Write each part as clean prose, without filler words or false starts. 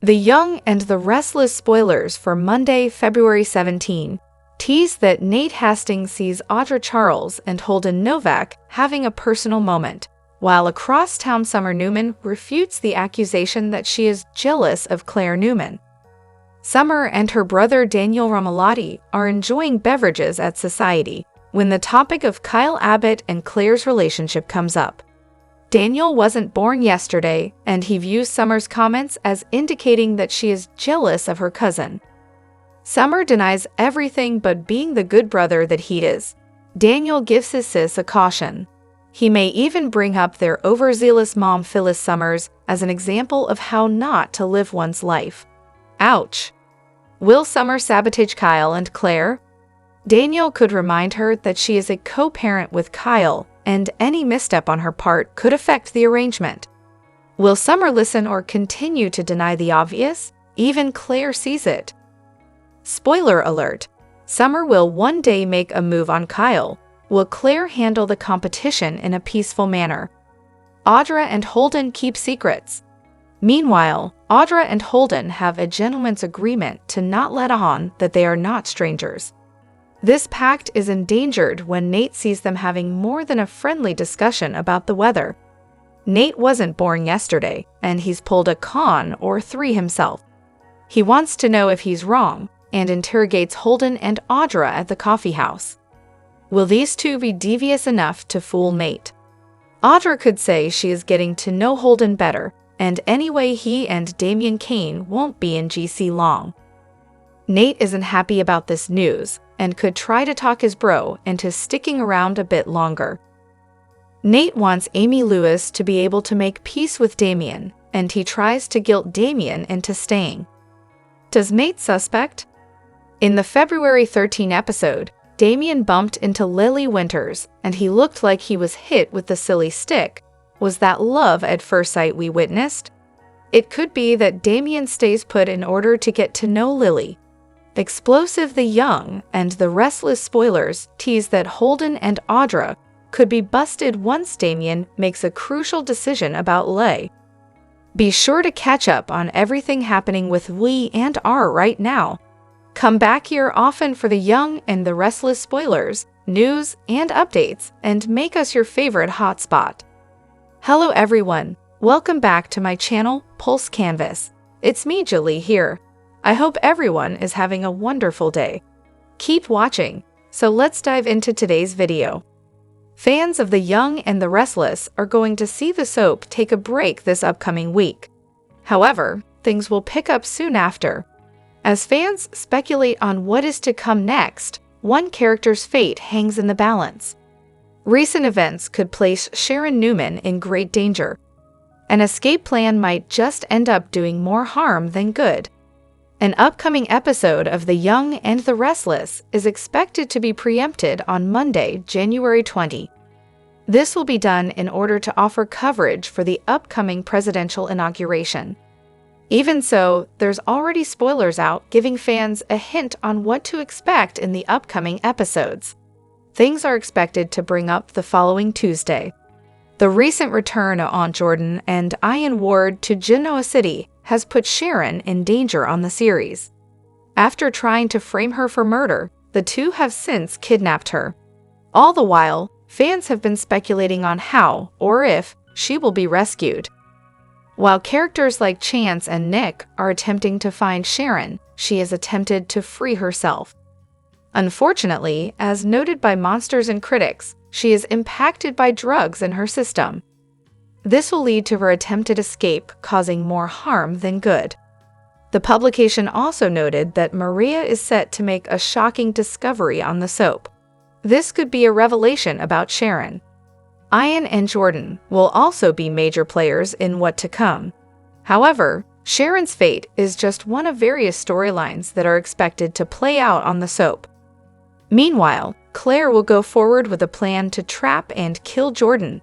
The Young and the Restless spoilers for Monday, February 17, tease that Nate Hastings sees Audra Charles and Holden Novak having a personal moment, while across-town Summer Newman refutes the accusation that she is jealous of Claire Newman. Summer and her brother Daniel Romalotti are enjoying beverages at Society when the topic of Kyle Abbott and Claire's relationship comes up. Daniel wasn't born yesterday, and he views Summer's comments as indicating that she is jealous of her cousin. Summer denies everything but being the good brother that he is. Daniel gives his sis a caution. He may even bring up their overzealous mom Phyllis Summers as an example of how not to live one's life. Ouch! Will Summer sabotage Kyle and Claire? Daniel could remind her that she is a co-parent with Kyle, and any misstep on her part could affect the arrangement. Will Summer listen or continue to deny the obvious? Even Claire sees it. Spoiler alert: Summer will one day make a move on Kyle. Will Claire handle the competition in a peaceful manner? Audra and Holden keep secrets. Meanwhile, Audra and Holden have a gentleman's agreement to not let on that they are not strangers. This pact is endangered when Nate sees them having more than a friendly discussion about the weather. Nate wasn't born yesterday, and he's pulled a con or three himself. He wants to know if he's wrong, and interrogates Holden and Audra at the coffee house. Will these two be devious enough to fool Nate? Audra could say she is getting to know Holden better, and anyway he and Damian Kane won't be in GC long. Nate isn't happy about this news, and could try to talk his bro into sticking around a bit longer. Nate wants Amy Lewis to be able to make peace with Damian, and he tries to guilt Damian into staying. Does Nate suspect? In the February 13 episode, Damian bumped into Lily Winters, and he looked like he was hit with the silly stick. Was that love at first sight we witnessed? It could be that Damian stays put in order to get to know Lily. Explosive the Young and the Restless spoilers tease that Holden and Audra could be busted once Damian makes a crucial decision about Lay. Be sure to catch up on everything happening with Lee and R right now. Come back here often for the Young and the Restless spoilers, news, and updates, and make us your favorite hotspot. Hello everyone, welcome back to my channel, Pulse Canvas. It's me, Julie, here. I hope everyone is having a wonderful day. Keep watching, so let's dive into today's video. Fans of The Young and the Restless are going to see the soap take a break this upcoming week. However, things will pick up soon after. As fans speculate on what is to come next, one character's fate hangs in the balance. Recent events could place Sharon Newman in great danger. An escape plan might just end up doing more harm than good. An upcoming episode of The Young and the Restless is expected to be preempted on Monday, January 20. This will be done in order to offer coverage for the upcoming presidential inauguration. Even so, there's already spoilers out giving fans a hint on what to expect in the upcoming episodes. Things are expected to bring up the following Tuesday. The recent return of Aunt Jordan and Ian Ward to Genoa City has put Sharon in danger on the series. After trying to frame her for murder, the two have since kidnapped her. All the while, fans have been speculating on how, or if, she will be rescued. While characters like Chance and Nick are attempting to find Sharon, she has attempted to free herself. Unfortunately, as noted by monsters and critics, she is impacted by drugs in her system. This will lead to her attempted escape, causing more harm than good. The publication also noted that Maria is set to make a shocking discovery on the soap. This could be a revelation about Sharon. Ian and Jordan will also be major players in what to come. However, Sharon's fate is just one of various storylines that are expected to play out on the soap. Meanwhile, Claire will go forward with a plan to trap and kill Jordan.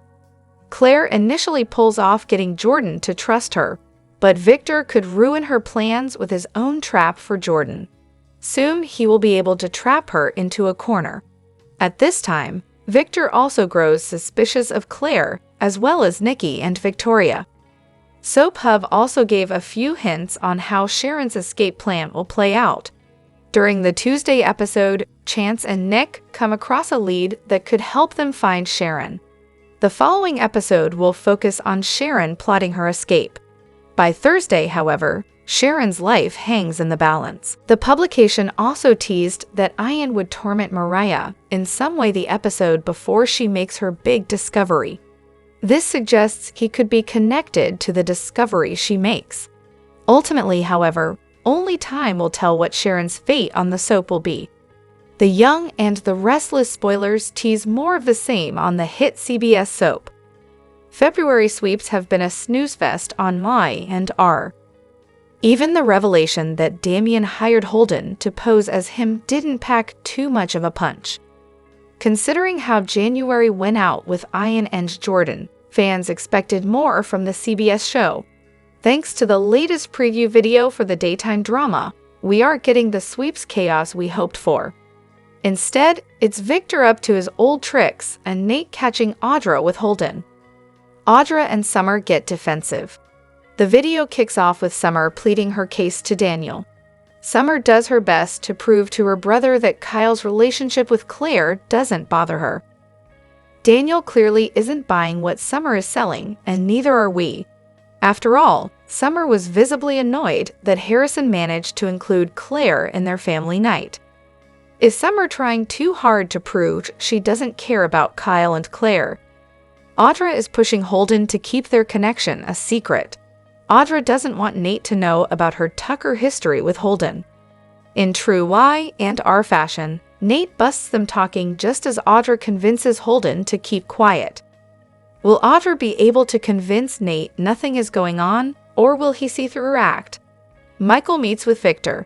Claire initially pulls off getting Jordan to trust her, but Victor could ruin her plans with his own trap for Jordan. Soon he will be able to trap her into a corner. At this time, Victor also grows suspicious of Claire, as well as Nikki and Victoria. Soap Hub also gave a few hints on how Sharon's escape plan will play out. During the Tuesday episode, Chance and Nick come across a lead that could help them find Sharon. The following episode will focus on Sharon plotting her escape. By Thursday, however, Sharon's life hangs in the balance. The publication also teased that Ian would torment Mariah in some way the episode before she makes her big discovery. This suggests he could be connected to the discovery she makes. Ultimately, however, only time will tell what Sharon's fate on the soap will be. The Young and the Restless spoilers tease more of the same on the hit CBS soap. February sweeps have been a snooze fest on Y&R. Even the revelation that Damien hired Holden to pose as him didn't pack too much of a punch. Considering how January went out with Ian and Jordan, fans expected more from the CBS show. Thanks to the latest preview video for the daytime drama, we aren't getting the sweeps chaos we hoped for. Instead, it's Victor up to his old tricks and Nate catching Audra with Holden. Audra and Summer get defensive. The video kicks off with Summer pleading her case to Daniel. Summer does her best to prove to her brother that Kyle's relationship with Claire doesn't bother her. Daniel clearly isn't buying what Summer is selling, and neither are we. After all, Summer was visibly annoyed that Harrison managed to include Claire in their family night. Is Summer trying too hard to prove she doesn't care about Kyle and Claire? Audra is pushing Holden to keep their connection a secret. Audra doesn't want Nate to know about her Tucker history with Holden. In true Y&R fashion, Nate busts them talking just as Audra convinces Holden to keep quiet. Will Audra be able to convince Nate nothing is going on, or will he see through her act? Michael meets with Victor.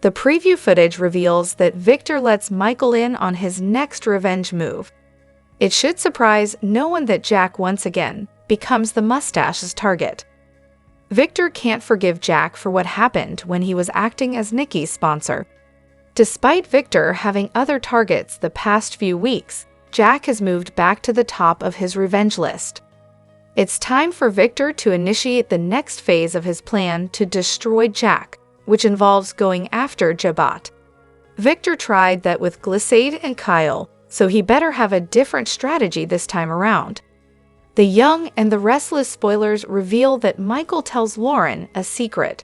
The preview footage reveals that Victor lets Michael in on his next revenge move. It should surprise no one that Jack once again becomes the mustache's target. Victor can't forgive Jack for what happened when he was acting as Nikki's sponsor. Despite Victor having other targets the past few weeks, Jack has moved back to the top of his revenge list. It's time for Victor to initiate the next phase of his plan to destroy Jack, which involves going after Abbott. Victor tried that with Glissade and Kyle, so he better have a different strategy this time around. The Young and the Restless spoilers reveal that Michael tells Lauren a secret.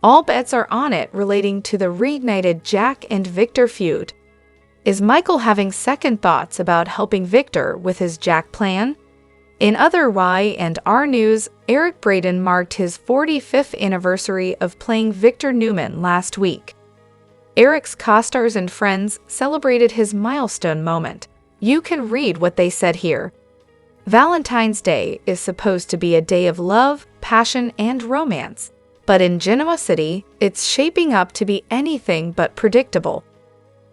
All bets are on it relating to the reignited Jack and Victor feud. Is Michael having second thoughts about helping Victor with his Jack plan? In other Y&R news, Eric Braeden marked his 45th anniversary of playing Victor Newman last week. Eric's co-stars and friends celebrated his milestone moment. You can read what they said here. Valentine's Day is supposed to be a day of love, passion, and romance. But in Genoa City, it's shaping up to be anything but predictable.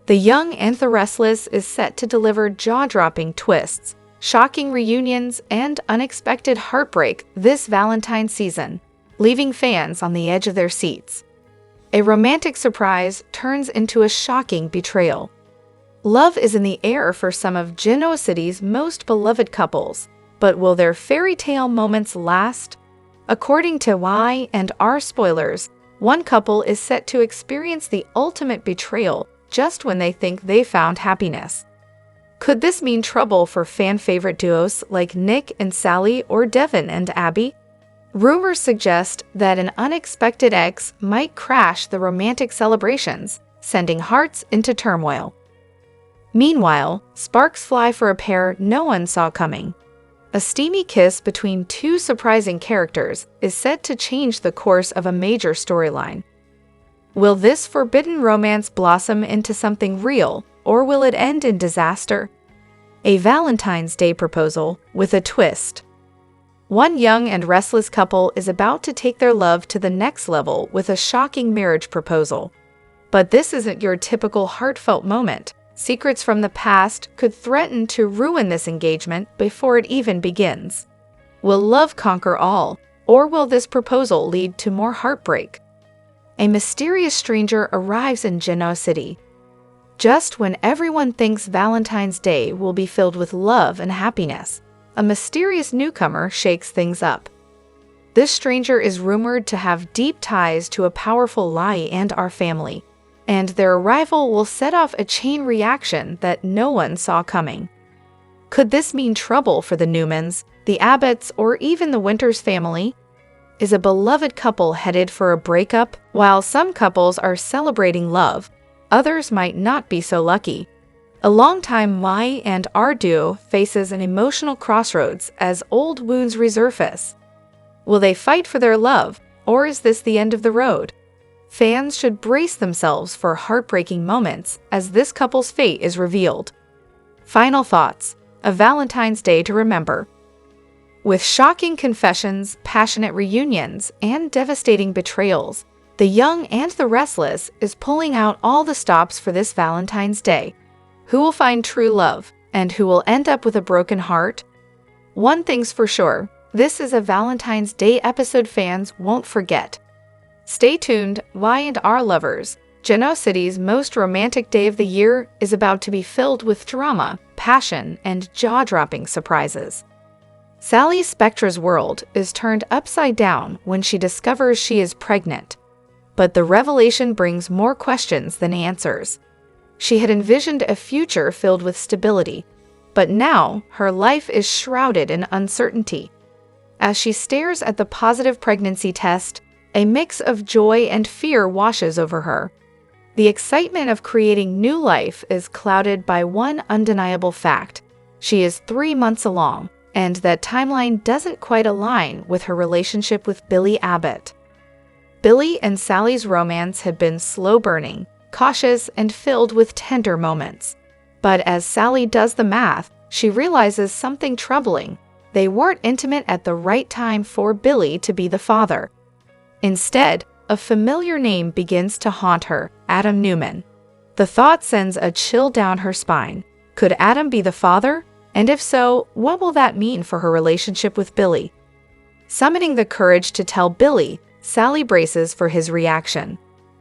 The Young and the Restless is set to deliver jaw-dropping twists, shocking reunions, and unexpected heartbreak this Valentine season, leaving fans on the edge of their seats. A romantic surprise turns into a shocking betrayal. Love is in the air for some of Genoa City's most beloved couples, but will their fairy tale moments last? According to Y&R spoilers, one couple is set to experience the ultimate betrayal just when they think they found happiness. Could this mean trouble for fan-favorite duos like Nick and Sally or Devin and Abby? Rumors suggest that an unexpected ex might crash the romantic celebrations, sending hearts into turmoil. Meanwhile, sparks fly for a pair no one saw coming. A steamy kiss between two surprising characters is set to change the course of a major storyline. Will this forbidden romance blossom into something real, or will it end in disaster? A Valentine's Day proposal with a twist. One young and restless couple is about to take their love to the next level with a shocking marriage proposal. But this isn't your typical heartfelt moment. Secrets from the past could threaten to ruin this engagement before it even begins. Will love conquer all, or will this proposal lead to more heartbreak? A mysterious stranger arrives in Genoa City. Just when everyone thinks Valentine's Day will be filled with love and happiness, a mysterious newcomer shakes things up. This stranger is rumored to have deep ties to a powerful lie and our family, and their arrival will set off a chain reaction that no one saw coming. Could this mean trouble for the Newmans, the Abbotts, or even the Winters family? Is a beloved couple headed for a breakup? While some couples are celebrating love, others might not be so lucky. A longtime Mai and R duo faces an emotional crossroads as old wounds resurface. Will they fight for their love, or is this the end of the road? Fans should brace themselves for heartbreaking moments as this couple's fate is revealed. Final thoughts: a Valentine's Day to remember. With shocking confessions, passionate reunions, and devastating betrayals, The Young and the Restless is pulling out all the stops for this Valentine's Day. Who will find true love, and who will end up with a broken heart? One thing's for sure, this is a Valentine's Day episode fans won't forget. Stay tuned, Y&R lovers. Genoa City's most romantic day of the year is about to be filled with drama, passion, and jaw-dropping surprises. Sally Spectra's world is turned upside down when she discovers she is pregnant. But the revelation brings more questions than answers. She had envisioned a future filled with stability, but now her life is shrouded in uncertainty. As she stares at the positive pregnancy test, a mix of joy and fear washes over her. The excitement of creating new life is clouded by one undeniable fact: she is 3 months along, and that timeline doesn't quite align with her relationship with Billy Abbott. Billy and Sally's romance had been slow-burning, cautious, and filled with tender moments. But as Sally does the math, she realizes something troubling. They weren't intimate at the right time for Billy to be the father. Instead, a familiar name begins to haunt her: Adam Newman. The thought sends a chill down her spine. Could Adam be the father? And if so, what will that mean for her relationship with Billy? Summoning the courage to tell Billy, Sally braces for his reaction.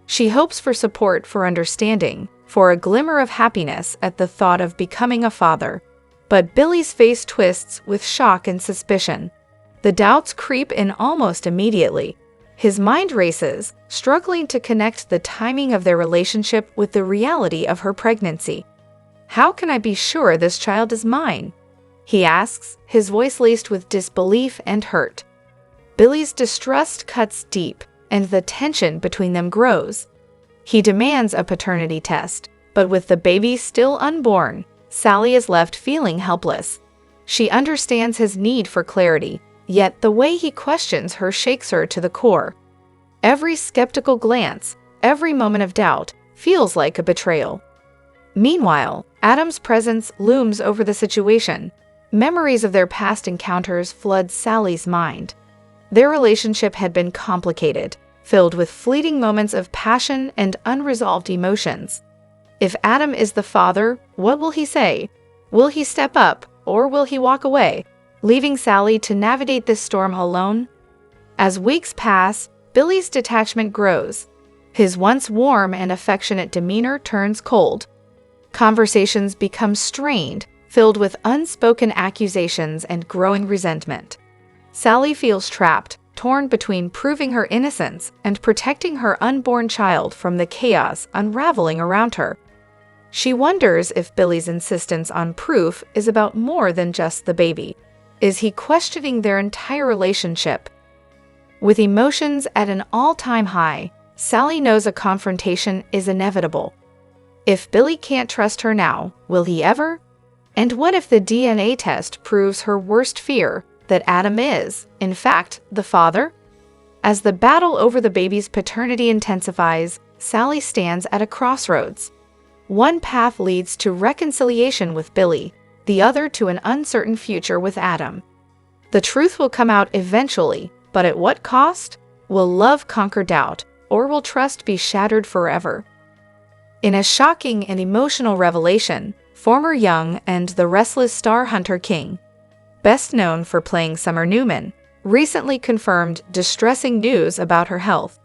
She hopes for support, for understanding, for a glimmer of happiness at the thought of becoming a father. But Billy's face twists with shock and suspicion. The doubts creep in almost immediately. His mind races, struggling to connect the timing of their relationship with the reality of her pregnancy. "How can I be sure this child is mine?" he asks, his voice laced with disbelief and hurt. Billy's distrust cuts deep, and the tension between them grows. He demands a paternity test, but with the baby still unborn, Sally is left feeling helpless. She understands his need for clarity, yet the way he questions her shakes her to the core. Every skeptical glance, every moment of doubt, feels like a betrayal. Meanwhile, Adam's presence looms over the situation. Memories of their past encounters flood Sally's mind. Their relationship had been complicated, filled with fleeting moments of passion and unresolved emotions. If Adam is the father, what will he say? Will he step up, or will he walk away, leaving Sally to navigate this storm alone? As weeks pass, Billy's detachment grows. His once warm and affectionate demeanor turns cold. Conversations become strained, filled with unspoken accusations and growing resentment. Sally feels trapped, torn between proving her innocence and protecting her unborn child from the chaos unraveling around her. She wonders if Billy's insistence on proof is about more than just the baby. Is he questioning their entire relationship? With emotions at an all-time high, Sally knows a confrontation is inevitable. If Billy can't trust her now, will he ever? And what if the DNA test proves her worst fear, that Adam is, in fact, the father? As the battle over the baby's paternity intensifies, Sally stands at a crossroads. One path leads to reconciliation with Billy, the other to an uncertain future with Adam. The truth will come out eventually, but at what cost? Will love conquer doubt, or will trust be shattered forever? In a shocking and emotional revelation, former Young and the Restless star Hunter King, best known for playing Summer Newman, recently confirmed distressing news about her health.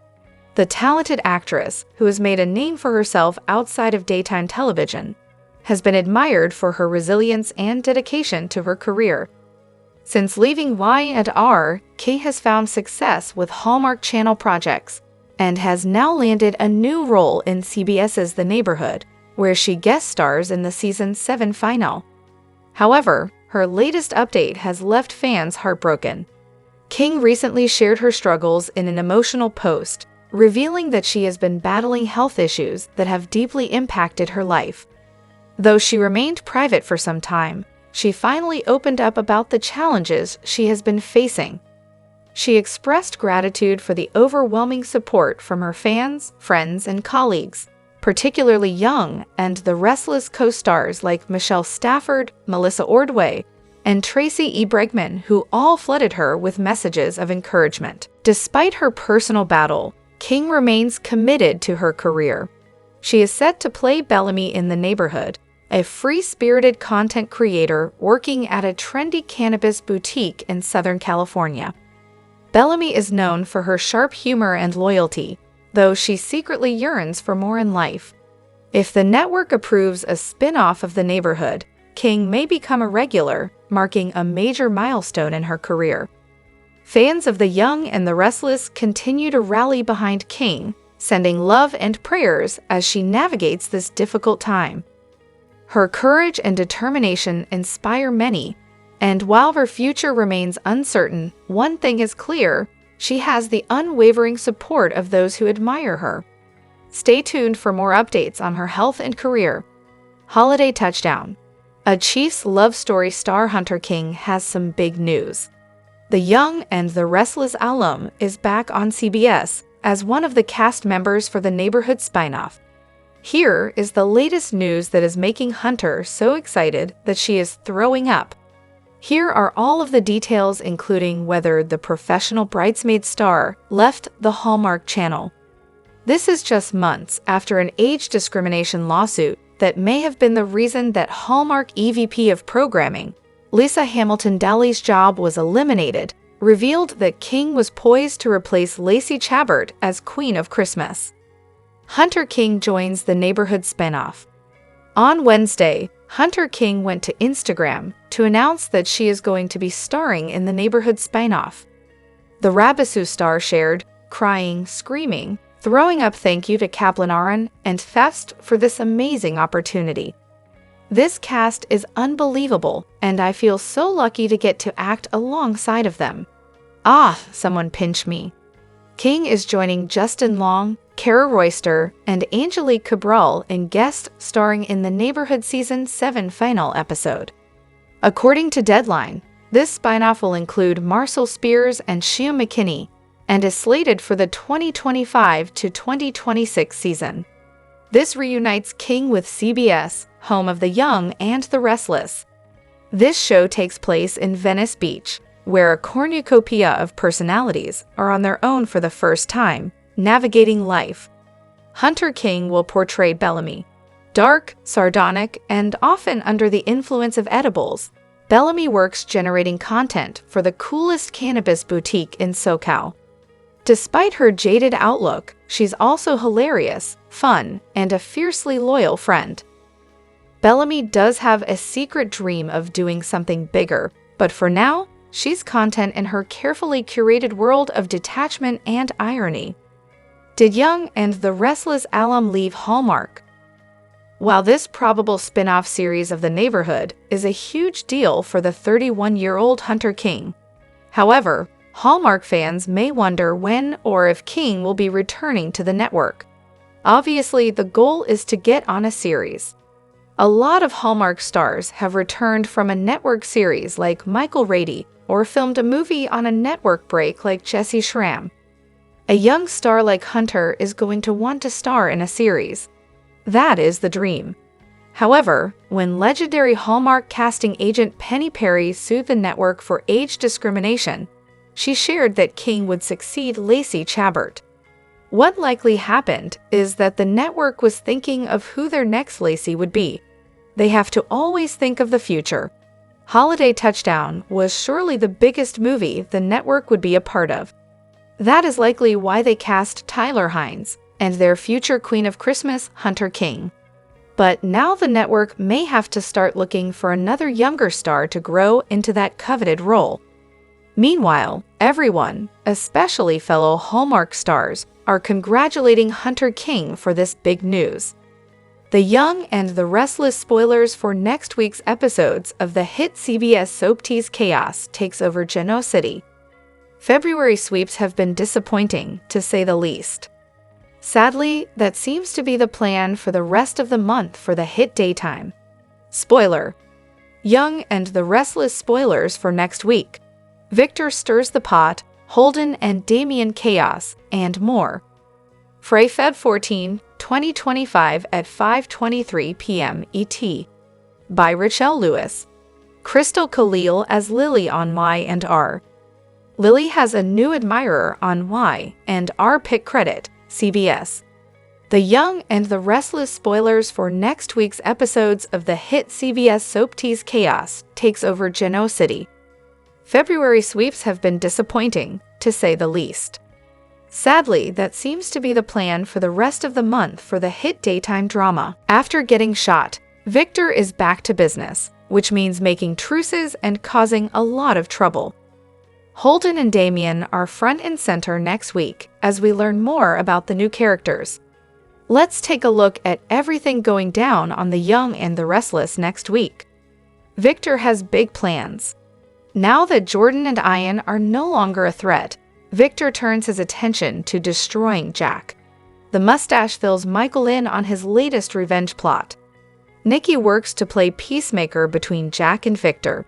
The talented actress, who has made a name for herself outside of daytime television, has been admired for her resilience and dedication to her career. Since leaving Y&R, King has found success with Hallmark Channel projects and has now landed a new role in CBS's The Neighborhood, where she guest stars in the season 7 finale. However, her latest update has left fans heartbroken. King recently shared her struggles in an emotional post, revealing that she has been battling health issues that have deeply impacted her life. Though she remained private for some time, she finally opened up about the challenges she has been facing. She expressed gratitude for the overwhelming support from her fans, friends, and colleagues, particularly Young and the Restless co-stars like Michelle Stafford, Melissa Ordway, and Tracy E. Bregman, who all flooded her with messages of encouragement. Despite her personal battle, King remains committed to her career. She is set to play Bellamy in The Neighborhood, a free-spirited content creator working at a trendy cannabis boutique in Southern California. Bellamy is known for her sharp humor and loyalty, though she secretly yearns for more in life. If the network approves a spin-off of The Neighborhood, King may become a regular, marking a major milestone in her career. Fans of The Young and the Restless continue to rally behind King, sending love and prayers as she navigates this difficult time. Her courage and determination inspire many, and while her future remains uncertain, one thing is clear: she has the unwavering support of those who admire her. Stay tuned for more updates on her health and career. Holiday touchdown. A Chiefs love story star Hunter King has some big news. The Young and the Restless alum is back on CBS as one of the cast members for The Neighborhood spin-off. Here is the latest news that is making Hunter so excited that she is throwing up. Here are all of the details, including whether the professional bridesmaid star left the Hallmark Channel. This is just months after an age discrimination lawsuit that may have been the reason that Hallmark EVP of Programming, Lisa Hamilton-Daly's job was eliminated, revealed that King was poised to replace Lacey Chabert as Queen of Christmas. Hunter King joins The Neighborhood spinoff. On Wednesday, Hunter King went to Instagram to announce that she is going to be starring in The Neighborhood spinoff. The Rabisu star shared, crying, screaming, throwing up thank you to Kaplan Aaron and Fest for this amazing opportunity. This cast is unbelievable, and I feel so lucky to get to act alongside of them. Ah, someone pinch me. King is joining Justin Long, Kara Royster, and Angelique Cabral in guest starring in The Neighborhood Season 7 final episode. According to Deadline, this spin-off will include Marcel Spears and Shea McKinney, and is slated for the 2025 to 2026 season. This reunites King with CBS, home of The Young and the Restless. This show takes place in Venice Beach, where a cornucopia of personalities are on their own for the first time, navigating life. Hunter King will portray Bellamy. Dark, sardonic, and often under the influence of edibles, Bellamy works generating content for the coolest cannabis boutique in SoCal. Despite her jaded outlook, she's also hilarious, fun, and a fiercely loyal friend. Bellamy does have a secret dream of doing something bigger, but for now, she's content in her carefully curated world of detachment and irony. Did Young and the Restless alum leave Hallmark? While this probable spin-off series of The Neighborhood is a huge deal for the 31-year-old Hunter King, however, Hallmark fans may wonder when or if King will be returning to the network. Obviously, the goal is to get on a series. A lot of Hallmark stars have returned from a network series like Michael Rady, or filmed a movie on a network break like Jesse Schramm. A young star like Hunter is going to want to star in a series. That is the dream. However, when legendary Hallmark casting agent Penny Perry sued the network for age discrimination, she shared that King would succeed Lacey Chabert. What likely happened is that the network was thinking of who their next Lacey would be. They have to always think of the future. Holiday Touchdown was surely the biggest movie the network would be a part of. That is likely why they cast Tyler Hynes and their future Queen of Christmas, Hunter King. But now the network may have to start looking for another younger star to grow into that coveted role. Meanwhile, everyone, especially fellow Hallmark stars, are congratulating Hunter King for this big news. The Young and the Restless spoilers for next week's episodes of the hit CBS soap tease Chaos takes over Genoa City. February sweeps have been disappointing, to say the least. Sadly, that seems to be the plan for the rest of the month for the hit daytime. Spoiler: Young and the Restless spoilers for next week. Victor stirs the pot, Holden and Damien chaos, and more. Frey Feb 14, 2025 at 5:23 p.m. ET. By Richelle Lewis. Crystal Khalil as Lily on Y&R. Lily has a new admirer on Y&R pick credit, CBS. The Young and the Restless spoilers for next week's episodes of the hit CBS soap tease Chaos takes over Genoa City. February sweeps have been disappointing, to say the least. Sadly, that seems to be the plan for the rest of the month for the hit daytime drama. After getting shot, Victor is back to business, which means making truces and causing a lot of trouble. Holden and Damien are front and center next week as we learn more about the new characters. Let's take a look at everything going down on The Young and the Restless next week. Victor has big plans. Now that Jordan and Ian are no longer a threat, Victor turns his attention to destroying Jack. The mustache fills Michael in on his latest revenge plot. Nikki works to play peacemaker between Jack and Victor.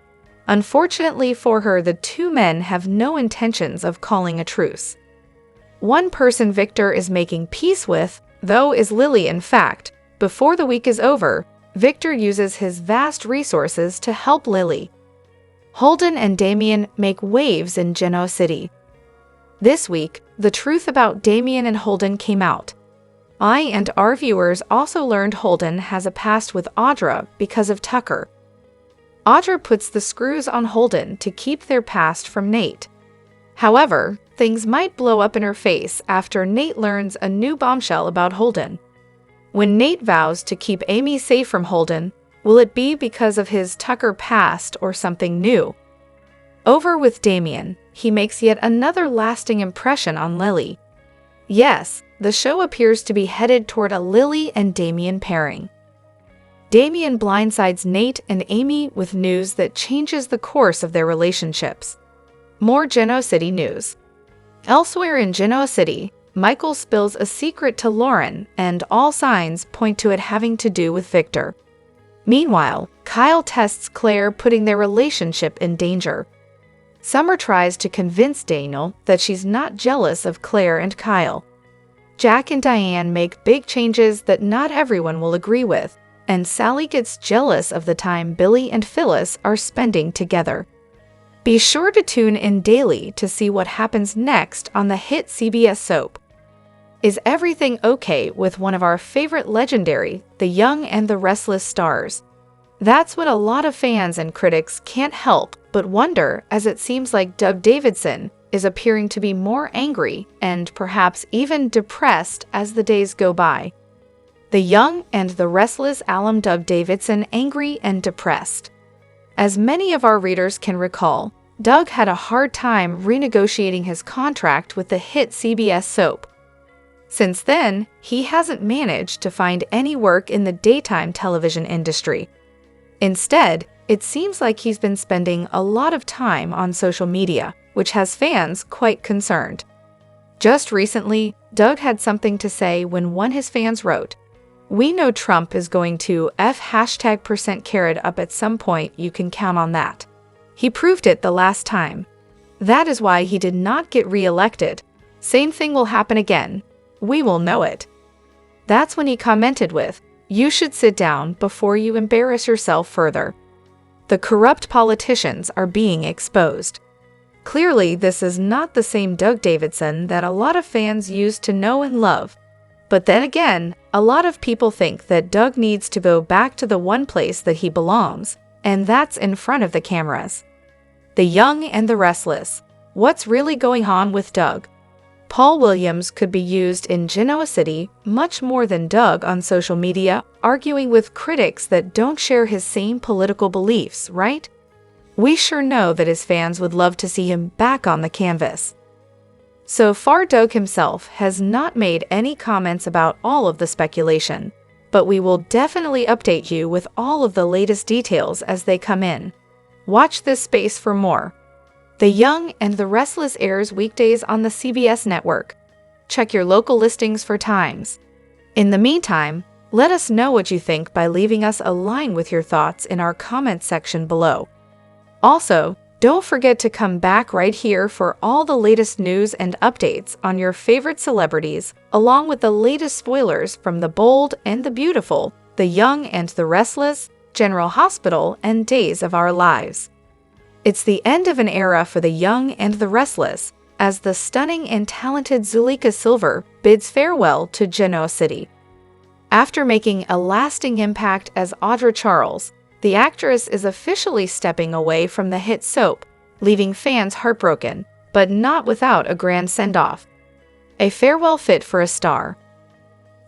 Unfortunately for her, the two men have no intentions of calling a truce. One person Victor is making peace with, though, is Lily. In fact, before the week is over, Victor uses his vast resources to help Lily. Holden and Damien make waves in Genoa City. This week, the truth about Damien and Holden came out. I&R viewers also learned Holden has a past with Audra because of Tucker. Audra puts the screws on Holden to keep their past from Nate. However, things might blow up in her face after Nate learns a new bombshell about Holden. When Nate vows to keep Amy safe from Holden, will it be because of his Tucker past or something new? Over with Damien, he makes yet another lasting impression on Lily. Yes, the show appears to be headed toward a Lily and Damien pairing. Damien blindsides Nate and Amy with news that changes the course of their relationships. More Genoa City news. Elsewhere in Genoa City, Michael spills a secret to Lauren, and all signs point to it having to do with Victor. Meanwhile, Kyle tests Claire, putting their relationship in danger. Summer tries to convince Daniel that she's not jealous of Claire and Kyle. Jack and Diane make big changes that not everyone will agree with, and Sally gets jealous of the time Billy and Phyllis are spending together. Be sure to tune in daily to see what happens next on the hit CBS soap. Is everything okay with one of our favorite legendary, The Young and the Restless stars? That's what a lot of fans and critics can't help but wonder, as it seems like Doug Davidson is appearing to be more angry and perhaps even depressed as the days go by. The Young and the Restless alum Doug Davidson angry and depressed. As many of our readers can recall, Doug had a hard time renegotiating his contract with the hit CBS soap. Since then, he hasn't managed to find any work in the daytime television industry. Instead, it seems like he's been spending a lot of time on social media, which has fans quite concerned. Just recently, Doug had something to say when one of his fans wrote, "We know Trump is going to %carrot up at some point, you can count on that. He proved it the last time. That is why he did not get re-elected. Same thing will happen again. We will know it." That's when he commented with, "You should sit down before you embarrass yourself further." The corrupt politicians are being exposed. Clearly, this is not the same Doug Davidson that a lot of fans used to know and love. But then again, a lot of people think that Doug needs to go back to the one place that he belongs, and that's in front of the cameras. The Young and the Restless. What's really going on with Doug? Paul Williams could be used in Genoa City much more than Doug on social media, arguing with critics that don't share his same political beliefs, right? We sure know that his fans would love to see him back on the canvas. So far, Doug himself has not made any comments about all of the speculation, but we will definitely update you with all of the latest details as they come in. Watch this space for more. The Young and the Restless airs weekdays on the CBS network. Check your local listings for times. In the meantime, let us know what you think by leaving us a line with your thoughts in our comment section below. Also, don't forget to come back right here for all the latest news and updates on your favorite celebrities, along with the latest spoilers from The Bold and the Beautiful, The Young and the Restless, General Hospital, and Days of Our Lives. It's the end of an era for The Young and the Restless, as the stunning and talented Zuleyka Silver bids farewell to Genoa City. After making a lasting impact as Audra Charles, the actress is officially stepping away from the hit soap, leaving fans heartbroken, but not without a grand send-off. A farewell fit for a star.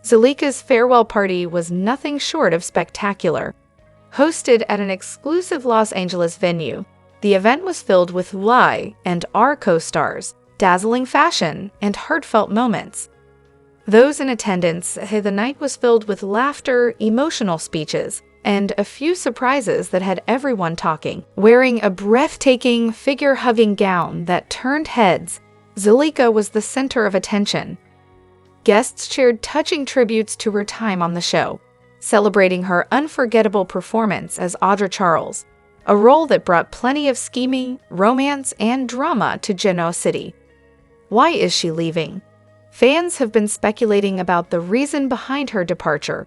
Zuleyka's farewell party was nothing short of spectacular. Hosted at an exclusive Los Angeles venue, the event was filled with Y and R co-stars, dazzling fashion, and heartfelt moments. Those in attendance, the night was filled with laughter, emotional speeches, and a few surprises that had everyone talking. Wearing a breathtaking, figure-hugging gown that turned heads, Zuleyka was the center of attention. Guests shared touching tributes to her time on the show, celebrating her unforgettable performance as Audra Charles, a role that brought plenty of scheming, romance, and drama to Genoa City. Why is she leaving? Fans have been speculating about the reason behind her departure.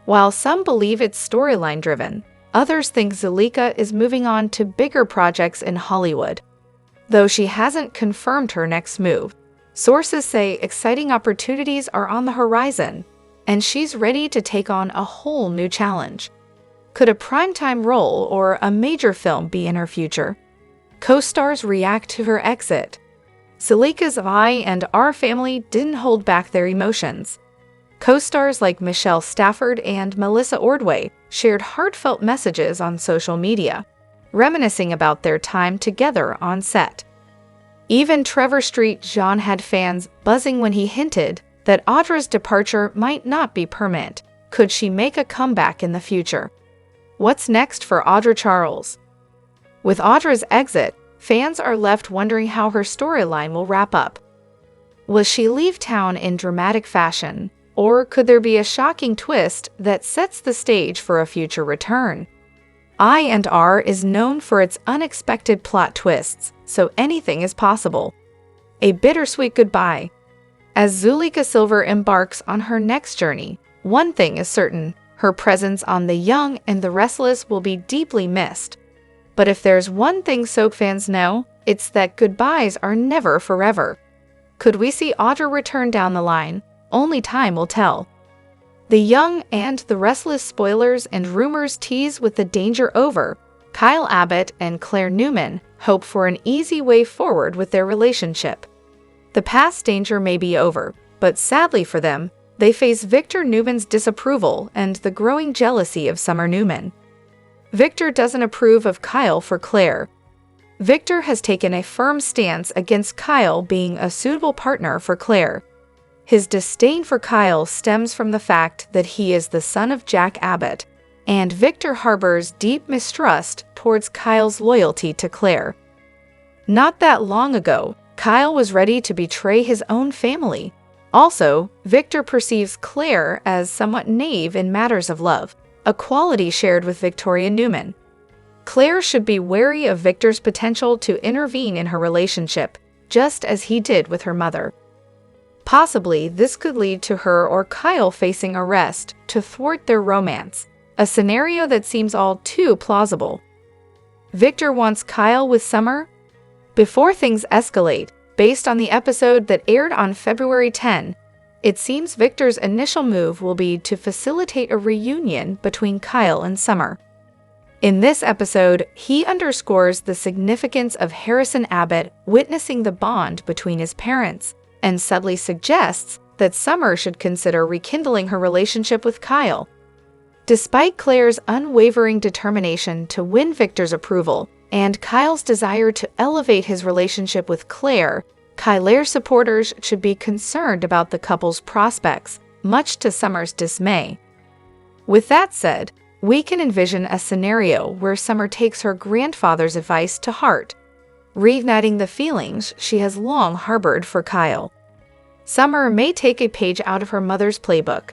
While some believe it's storyline-driven, others think Zuleyka is moving on to bigger projects in Hollywood. Though she hasn't confirmed her next move, sources say exciting opportunities are on the horizon, and she's ready to take on a whole new challenge. Could a primetime role or a major film be in her future? Co-stars react to her exit. Zuleyka's I and R family didn't hold back their emotions. Co-stars like Michelle Stafford and Melissa Ordway shared heartfelt messages on social media, reminiscing about their time together on set. Even Trevor Street John had fans buzzing when he hinted that Audra's departure might not be permanent. Could she make a comeback in the future? What's next for Audra Charles? With Audra's exit, fans are left wondering how her storyline will wrap up. Will she leave town in dramatic fashion? Or could there be a shocking twist that sets the stage for a future return? I and R is known for its unexpected plot twists, so anything is possible. A bittersweet goodbye. As Zuleyka Silver embarks on her next journey, one thing is certain: her presence on The Young and the Restless will be deeply missed. But if there's one thing soap fans know, it's that goodbyes are never forever. Could we see Audra return down the line? Only time will tell. The Young and the Restless spoilers and rumors tease with the danger over. Kyle Abbott and Claire Newman hope for an easy way forward with their relationship. The past danger may be over, but sadly for them, they face Victor Newman's disapproval and the growing jealousy of Summer Newman. Victor doesn't approve of Kyle for Claire. Victor has taken a firm stance against Kyle being a suitable partner for Claire. His disdain for Kyle stems from the fact that he is the son of Jack Abbott, and Victor harbors deep mistrust towards Kyle's loyalty to Claire. Not that long ago, Kyle was ready to betray his own family. Also, Victor perceives Claire as somewhat naive in matters of love, a quality shared with Victoria Newman. Claire should be wary of Victor's potential to intervene in her relationship, just as he did with her mother. Possibly, this could lead to her or Kyle facing arrest to thwart their romance, a scenario that seems all too plausible. Victor wants Kyle with Summer? Before things escalate, based on the episode that aired on February 10, it seems Victor's initial move will be to facilitate a reunion between Kyle and Summer. In this episode, he underscores the significance of Harrison Abbott witnessing the bond between his parents, and subtly suggests that Summer should consider rekindling her relationship with Kyle. Despite Claire's unwavering determination to win Victor's approval and Kyle's desire to elevate his relationship with Claire, Claire supporters should be concerned about the couple's prospects, much to Summer's dismay. With that said, we can envision a scenario where Summer takes her grandfather's advice to heart, reigniting the feelings she has long harbored for Kyle. Summer may take a page out of her mother's playbook.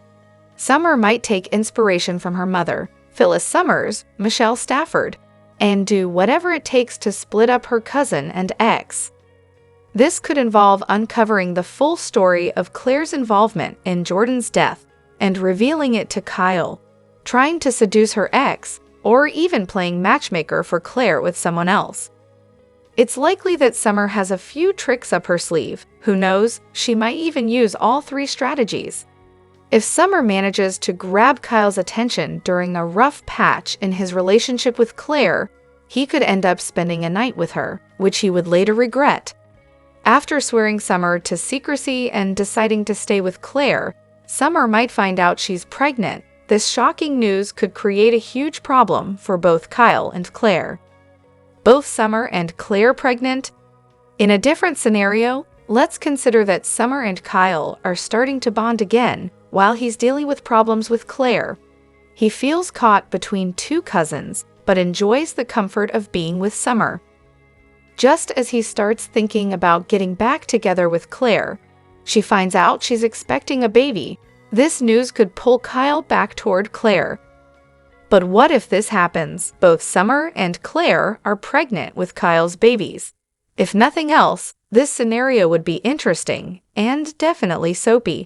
Summer might take inspiration from her mother, Phyllis Summers, Michelle Stafford, and do whatever it takes to split up her cousin and ex. This could involve uncovering the full story of Claire's involvement in Jordan's death and revealing it to Kyle, trying to seduce her ex, or even playing matchmaker for Claire with someone else. It's likely that Summer has a few tricks up her sleeve. Who knows, she might even use all three strategies. If Summer manages to grab Kyle's attention during a rough patch in his relationship with Claire, he could end up spending a night with her, which he would later regret. After swearing Summer to secrecy and deciding to stay with Claire, Summer might find out she's pregnant. This shocking news could create a huge problem for both Kyle and Claire. Both Summer and Claire pregnant? In a different scenario, let's consider that Summer and Kyle are starting to bond again while he's dealing with problems with Claire. He feels caught between two cousins, but enjoys the comfort of being with Summer. Just as he starts thinking about getting back together with Claire, she finds out she's expecting a baby. This news could pull Kyle back toward Claire. But what if this happens? Both Summer and Claire are pregnant with Kyle's babies. If nothing else, this scenario would be interesting and definitely soapy.